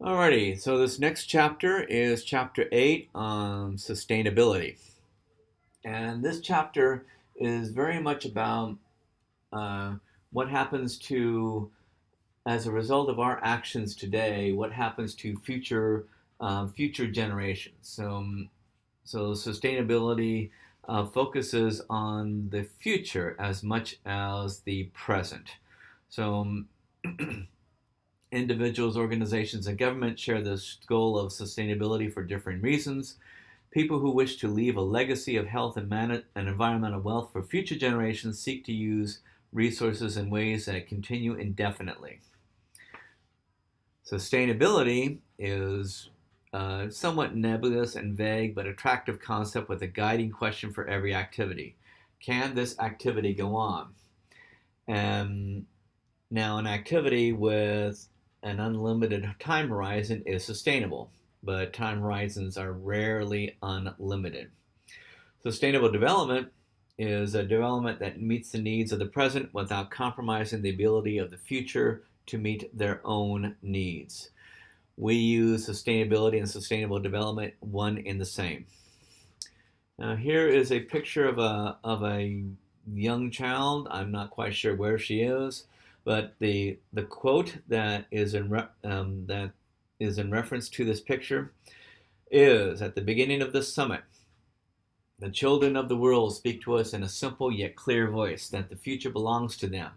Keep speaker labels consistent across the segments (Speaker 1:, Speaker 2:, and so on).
Speaker 1: Alrighty, so this next chapter is chapter 8 on sustainability. And this chapter is very much about uh, what happens to, as a result of our actions today, what happens to future generations. So sustainability focuses on the future as much as the present. So individuals, organizations, and government share this goal of sustainability for different reasons. People who wish to leave a legacy of health and environmental wealth for future generations seek to use resources in ways that continue indefinitely. Sustainability is a somewhat nebulous and vague but attractive concept with a guiding question for every activity. Can this activity go on? And now, an activity with an unlimited time horizon is sustainable, but time horizons are rarely unlimited. Sustainable development is a development that meets the needs of the present without compromising the ability of the future to meet their own needs. We use sustainability and sustainable development one in the same. Now, here is a picture of a young child. I'm not quite sure where she is, but the quote that is in reference to this picture is at the beginning of this summit. The children of the world speak to us in a simple yet clear voice that the future belongs to them,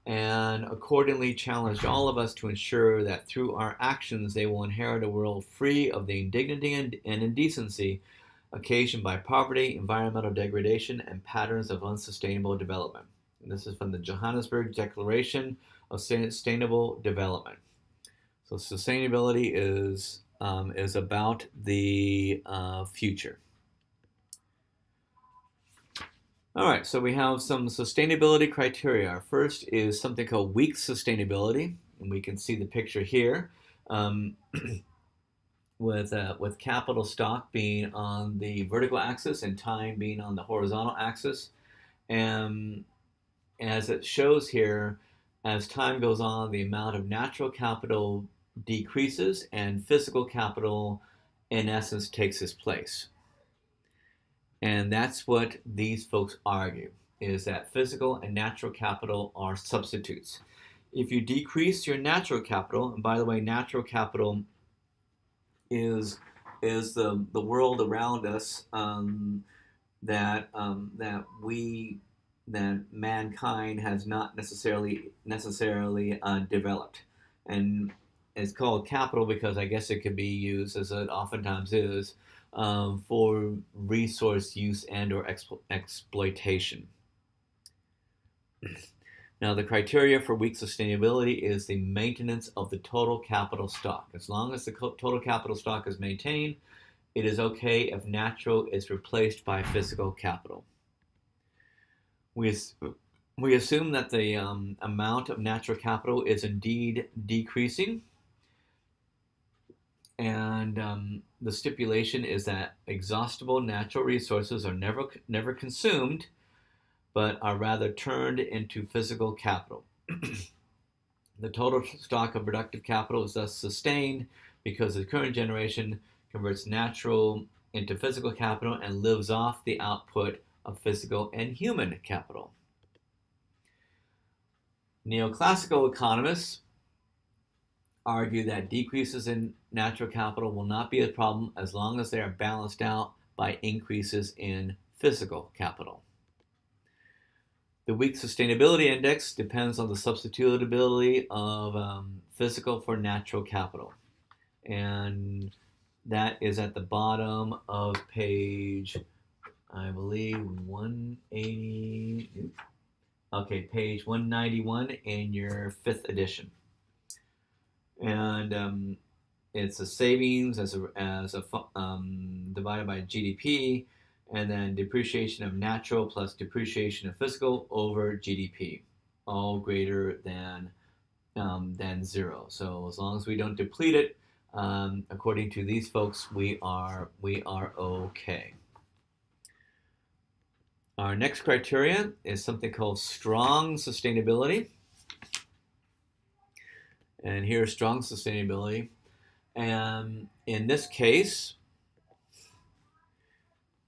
Speaker 1: and accordingly challenged all of us to ensure that through our actions they will inherit a world free of the indignity and indecency occasioned by poverty, environmental degradation, and patterns of unsustainable development. And this is from the Johannesburg Declaration of Sustainable Development. So sustainability is about the future. All right, so we have some sustainability criteria. Our first is something called weak sustainability, and we can see the picture here. Um, with capital stock being on the vertical axis and time being on the horizontal axis. And as it shows here, as time goes on, the amount of natural capital decreases and physical capital, in essence, takes its place. And that's what these folks argue, is that physical and natural capital are substitutes. If you decrease your natural capital, and by the way, natural capital is the world around us that mankind has not necessarily developed, and it's called capital because I guess it could be used, as it oftentimes is, for resource use and or exploitation. Now, the criteria for weak sustainability is the maintenance of the total capital stock. As long as the total capital stock is maintained, it is okay if natural is replaced by physical capital. We, we assume that the amount of natural capital is indeed decreasing, and the stipulation is that exhaustible natural resources are never consumed, but are rather turned into physical capital. The total stock of productive capital is thus sustained because the current generation converts natural into physical capital and lives off the output of physical and human capital. Neoclassical economists argue that decreases in natural capital will not be a problem as long as they are balanced out by increases in physical capital. The weak sustainability index depends on the substitutability of physical for natural capital. And that is at the bottom of page, I believe, 180. Okay, page 191 in your 5th edition. And it's a savings divided by GDP, and then depreciation of natural plus depreciation of physical over GDP, all greater than 0. So as long as we don't deplete it, according to these folks, we are okay. Our next criteria is something called strong sustainability. And here's strong sustainability. And in this case,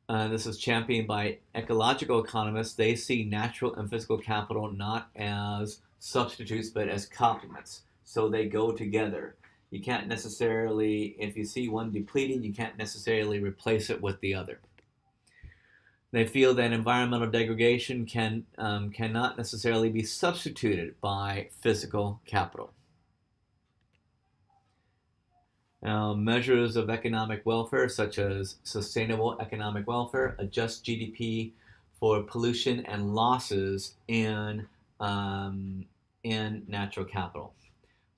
Speaker 1: this is championed by ecological economists. They see natural and physical capital not as substitutes, but as complements. So they go together. You can't necessarily, if you see one depleting, you can't necessarily replace it with the other. They feel that environmental degradation cannot necessarily be substituted by physical capital. Now, measures of economic welfare, such as sustainable economic welfare, adjust GDP for pollution and losses in natural capital.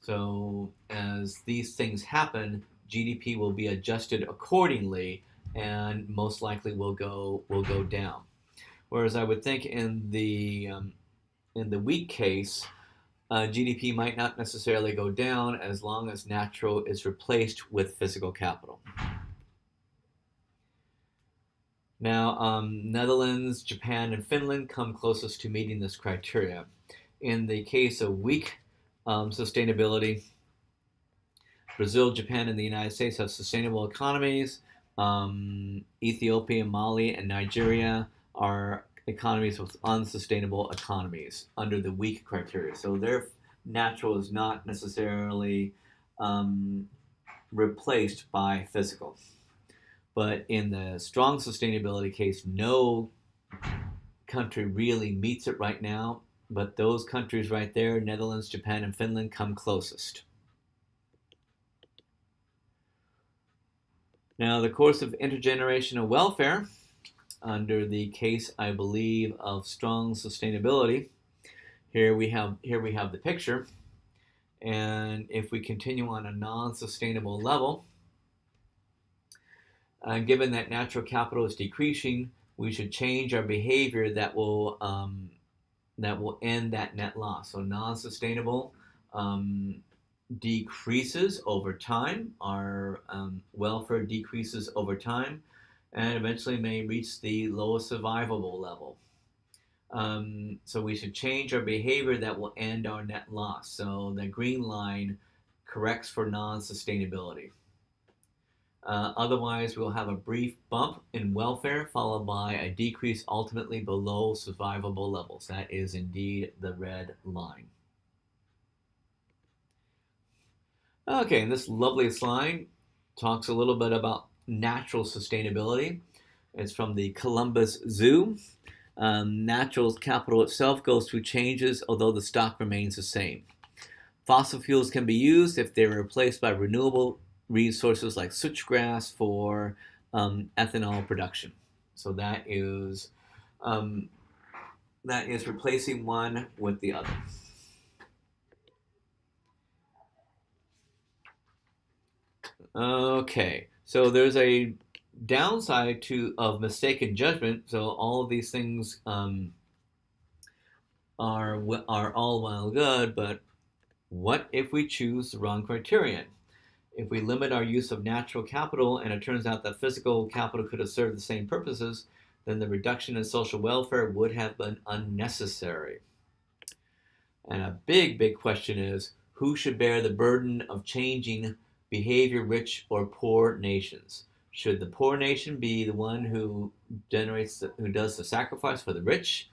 Speaker 1: So, as these things happen, GDP will be adjusted accordingly, and most likely will go down. Whereas I would think in the weak case, GDP might not necessarily go down as long as natural is replaced with physical capital. Now, Netherlands, Japan, and Finland come closest to meeting this criteria. In the case of weak sustainability, Brazil, Japan, and the United States have sustainable economies. Ethiopia, Mali, and Nigeria are economies with unsustainable economies under the weak criteria. So their natural is not necessarily replaced by physical. But in the strong sustainability case, no country really meets it right now. But those countries right there, Netherlands, Japan, and Finland, come closest. Now, the course of intergenerational welfare, under the case, I believe, of strong sustainability, here we have the picture. And if we continue on a non-sustainable level, given that natural capital is decreasing, we should change our behavior that will end that net loss. So non-sustainable decreases over time. Our welfare decreases over time, and eventually may reach the lowest survivable level. So we should change our behavior that will end our net loss. So the green line corrects for non-sustainability. Otherwise, we'll have a brief bump in welfare followed by a decrease ultimately below survivable levels. That is indeed the red line. Okay, and this lovely slide talks a little bit about natural sustainability. It's from the Columbus Zoo. Natural capital itself goes through changes, although the stock remains the same. Fossil fuels can be used if they're replaced by renewable resources like switchgrass for ethanol production. So that is replacing one with the other. Okay, so there's a downside of mistaken judgment. So all of these things are all well and good, but what if we choose the wrong criterion? If we limit our use of natural capital and it turns out that physical capital could have served the same purposes, then the reduction in social welfare would have been unnecessary. And a big question is, who should bear the burden of changing behavior, rich or poor nations? Should the poor nation be the one who does the sacrifice for the rich,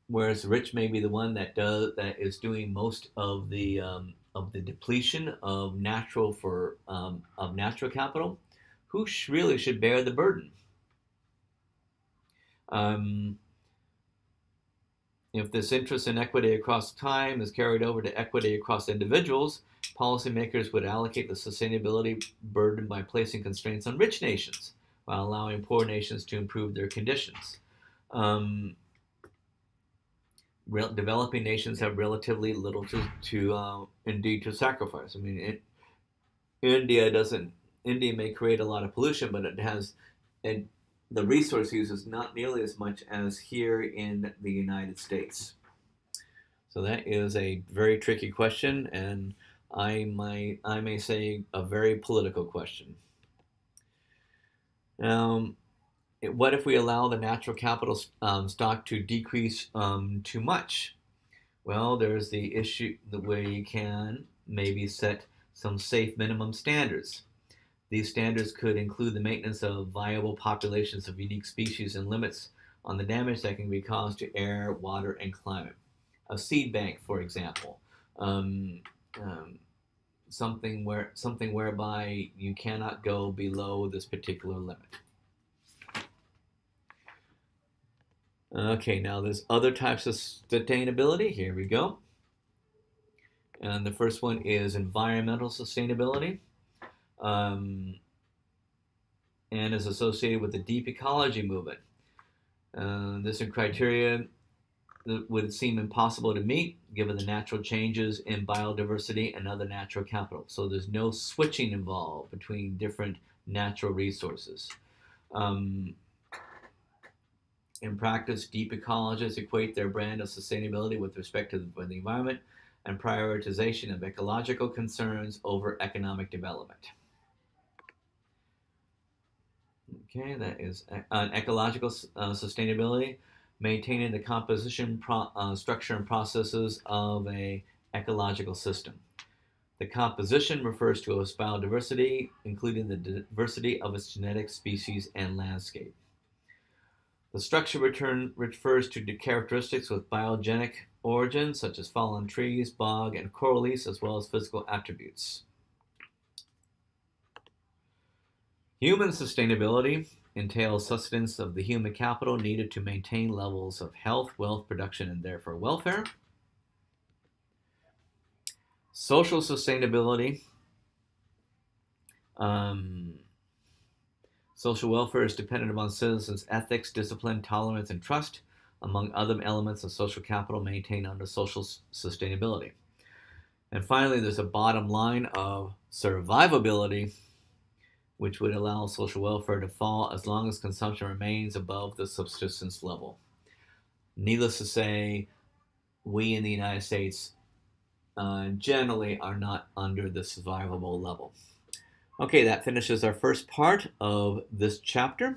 Speaker 1: whereas the rich may be the one that is doing most of the depletion of natural capital? Who really should bear the burden? If this interest in equity across time is carried over to equity across individuals, policymakers would allocate the sustainability burden by placing constraints on rich nations while allowing poor nations to improve their conditions. Developing nations have relatively little to sacrifice. I mean, India may create a lot of pollution, but the resource use is not nearly as much as here in the United States. So that is a very tricky question, and I may say a very political question. Now, what if we allow the natural capital stock to decrease too much? Well, there's the issue where you can maybe set some safe minimum standards. These standards could include the maintenance of viable populations of unique species and limits on the damage that can be caused to air, water, and climate. A seed bank, for example, um, um, something whereby you cannot go below this particular limit. Okay, now there's other types of sustainability. Here we go. And the first one is environmental sustainability, and is associated with the deep ecology movement. This criteria would seem impossible to meet given the natural changes in biodiversity and other natural capital. So there's no switching involved between different natural resources. In practice, deep ecologists equate their brand of sustainability with respect to the environment and prioritization of ecological concerns over economic development. Okay, that is ecological sustainability, maintaining the composition, structure, and processes of an ecological system. The composition refers to its biodiversity, including the diversity of its genetic species and landscape. The structure refers to the characteristics with biogenic origin, such as fallen trees, bog, and coral reefs, as well as physical attributes. Human sustainability entails sustenance of the human capital needed to maintain levels of health, wealth, production, and therefore welfare. Social sustainability. Social welfare is dependent upon citizens' ethics, discipline, tolerance, and trust, among other elements of social capital maintained under social sustainability. And finally, there's a bottom line of survivability, which would allow social welfare to fall as long as consumption remains above the subsistence level. Needless to say, we in the United States generally are not under the survivable level. Okay, that finishes our first part of this chapter.